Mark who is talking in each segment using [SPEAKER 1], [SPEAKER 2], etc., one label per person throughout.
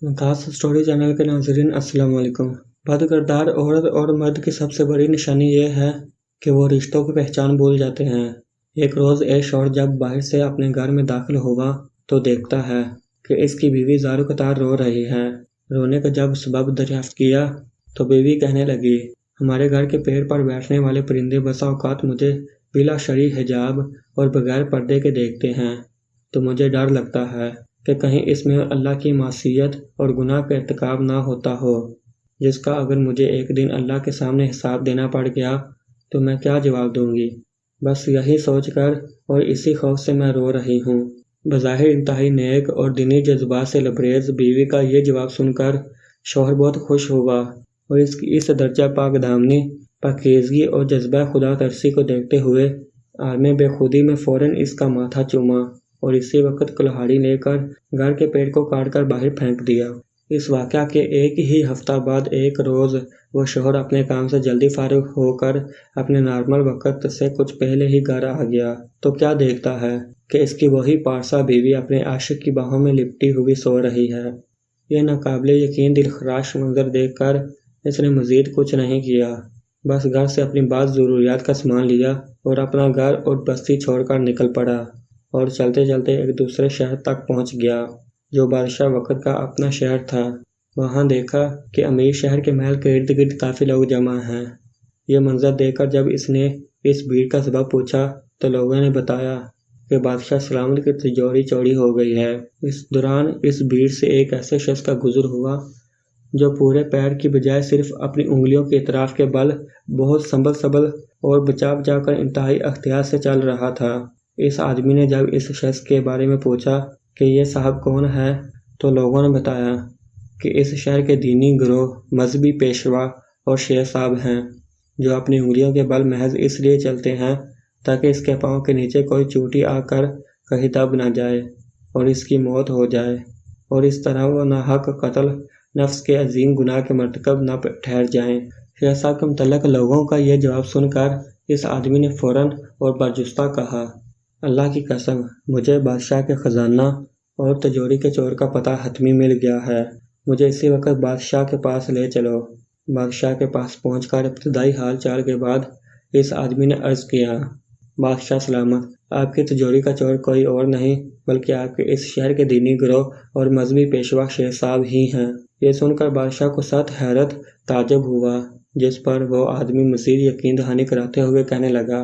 [SPEAKER 1] खास story channel के नाज़रीन अस्सलाम वालेकुम। बद किरदार औरत और मर्द की सबसे बड़ी निशानी ये है कि वो रिश्तों की पहचान भूल जाते हैं। एक रोज़ एक शौहर जब बाहर से अपने घर में दाखिल हुआ तो देखता है कि इसकी बीवी ज़ारू कतार रो रही है। रोने का जब सबब दरियाफ्त किया तो बीवी कहने लगी, हमारे घर के पेड़ पर बैठने वाले परिंदे बसा औकात मुझे बिला शरई हिजाब और बगैर पर्दे के देखते हैं, तो मुझे डर लगता है कि कहीं इसमें अल्लाह की मासियत और गुनाह का इर्तिकाब ना होता हो, जिसका अगर मुझे एक दिन अल्लाह के सामने हिसाब देना पड़ गया तो मैं क्या जवाब दूंगी। बस यही सोचकर और इसी खौफ से मैं रो रही हूँ। बज़ाहिर इंतहाई नेक और दीनी जज्बात से लबरेज बीवी का ये जवाब सुनकर शौहर बहुत खुश हुआ और इसकी इस दर्जा पाक दामनी, पाकीज़गी और जज्बा खुदा तरसी को देखते हुए आलम बेखुदी में फ़ौरन इसका माथा चूमा और इसी वक्त कुल्हाड़ी लेकर घर के पेड़ को काटकर बाहर फेंक दिया। इस वाक़या के एक ही हफ्ता बाद एक रोज़ वो शौहर अपने काम से जल्दी फारिग होकर अपने नॉर्मल वक्त से कुछ पहले ही घर आ गया तो क्या देखता है कि इसकी वही पारसा बीवी अपने आशिक की बाहों में लिपटी हुई सो रही है। यह नाकाबिले यकीन दिलखराश मंजर देखकर इसने मज़ीद कुछ नहीं किया, बस घर से अपनी बात ज़रूरियात का सामान लिया और अपना घर और बस्ती छोड़कर निकल पड़ा और चलते चलते एक दूसरे शहर तक पहुंच गया जो बादशाह वक्त का अपना शहर था। वहां देखा कि अमीर शहर के महल के इर्द गिर्द काफ़ी लोग जमा हैं। यह मंजर देखकर जब इसने इस भीड़ का सबब पूछा तो लोगों ने बताया कि बादशाह सलामत की तिजोरी चोरी हो गई है। इस दौरान इस भीड़ से एक ऐसे शख्स का गुजर हुआ जो पूरे पैर की बजाय सिर्फ अपनी उंगलियों के इतराफ के बल बहुत संभल और बचा बचा कर इंतहाई अख्तियार से चल रहा था। इस आदमी ने जब इस शख्स के बारे में पूछा कि ये साहब कौन है तो लोगों ने बताया कि इस शहर के दीनी गिरोह मजहबी पेशवा और शेख साहब हैं जो अपनी उंगलियों के बल महज इसलिए चलते हैं ताकि इसके पाँव के नीचे कोई चूटी आकर कहीं दब न जाए और इसकी मौत हो जाए और इस तरह वो नाहक कत्ल नफ्स के अजीम गुनाह के मर्तकब न ठहर जाएं। शेख साहब के मुतल्लिक लोगों का यह जवाब सुनकर इस आदमी ने फ़ौरन और बरजुस्ता कहा, अल्लाह की कसम मुझे बादशाह के ख़जाना और तिजोरी के चोर का पता हतमी मिल गया है, मुझे इसी वक्त बादशाह के पास ले चलो। बादशाह के पास पहुंचकर इब्तदाई हाल चाल के बाद इस आदमी ने अर्ज़ किया, बादशाह सलामत, आपकी तिजोरी का चोर कोई और नहीं बल्कि आपके इस शहर के दीनी गिरोह और मजहबी पेशवा शेख साहब ही हैं। ये सुनकर बादशाह को सख्त हैरत ताज्जुब हुआ, जिस पर वो आदमी मज़ीद यकीन दहानी कराते हुए कहने लगा,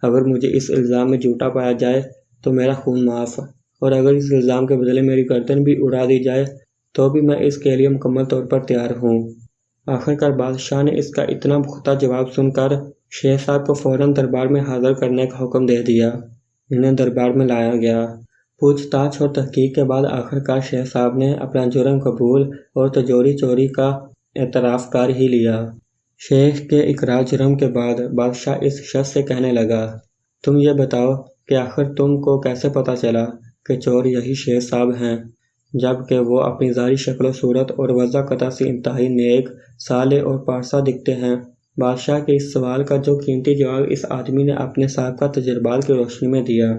[SPEAKER 1] अगर मुझे इस इल्ज़ाम में झूठा पाया जाए तो मेरा खून माफ़, और अगर इस इल्ज़ाम के बदले मेरी गर्दन भी उड़ा दी जाए तो भी मैं इसके लिए मुकम्मल तौर पर तैयार हूँ। आखिरकार बादशाह ने इसका इतना पुख्ता जवाब सुनकर शेख साहब को फ़ौरन दरबार में हाज़िर करने का हुक्म दे दिया। इन्हें दरबार में लाया गया। पूछताछ और तहकीक के बाद आखिरकार शेख साहब ने अपना जुर्म कबूल और तिजोरी चोरी का एतराफ़ कर ही लिया। शेख के इकरार जुर्म के बाद बादशाह इस शख्स से कहने लगा, तुम ये बताओ कि आखिर तुमको कैसे पता चला कि चोर यही शेख साहब हैं, जबकि वो अपनी ज़ाहिरी शक्ल सूरत और वज़ा कता से इंतहाई नेक, साले और पारसा दिखते हैं। बादशाह के इस सवाल का जो कीमती जवाब इस आदमी ने अपने साबिक़ा तजुर्बात की रोशनी में दिया,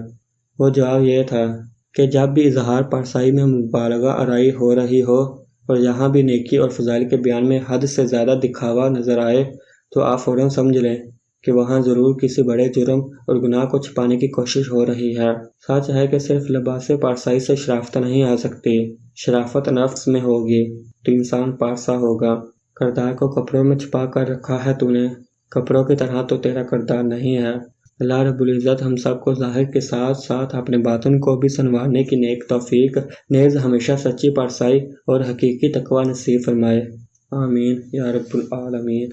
[SPEAKER 1] वो जवाब ये था कि जब भी इजहार पारसाई में मुबालगा आराई हो रही हो और जहाँ भी नेकी और फ़ज़ाइल के बयान में हद से ज़्यादा दिखावा नज़र आए तो आप फ़ौरन समझ लें कि वहाँ ज़रूर किसी बड़े जुर्म और गुनाह को छिपाने की कोशिश हो रही है। सच है कि सिर्फ लिबास पारसाई से शराफत नहीं आ सकती, शराफत नफ्स में होगी तो इंसान पारसा होगा। किरदार को कपड़ों में छिपा कर रखा है तूने, कपड़ों की तरह तो तेरा किरदार नहीं है। अल्लाह रब्बुल इज़्ज़त हम सब को ज़ाहिर के साथ साथ अपने बातिन को भी संवारने की नेक तौफीक नेज़ हमेशा सच्ची पारसाई और हकीकी तकवा नसीब फरमाए। आमीन या रब्बुल आलमीन।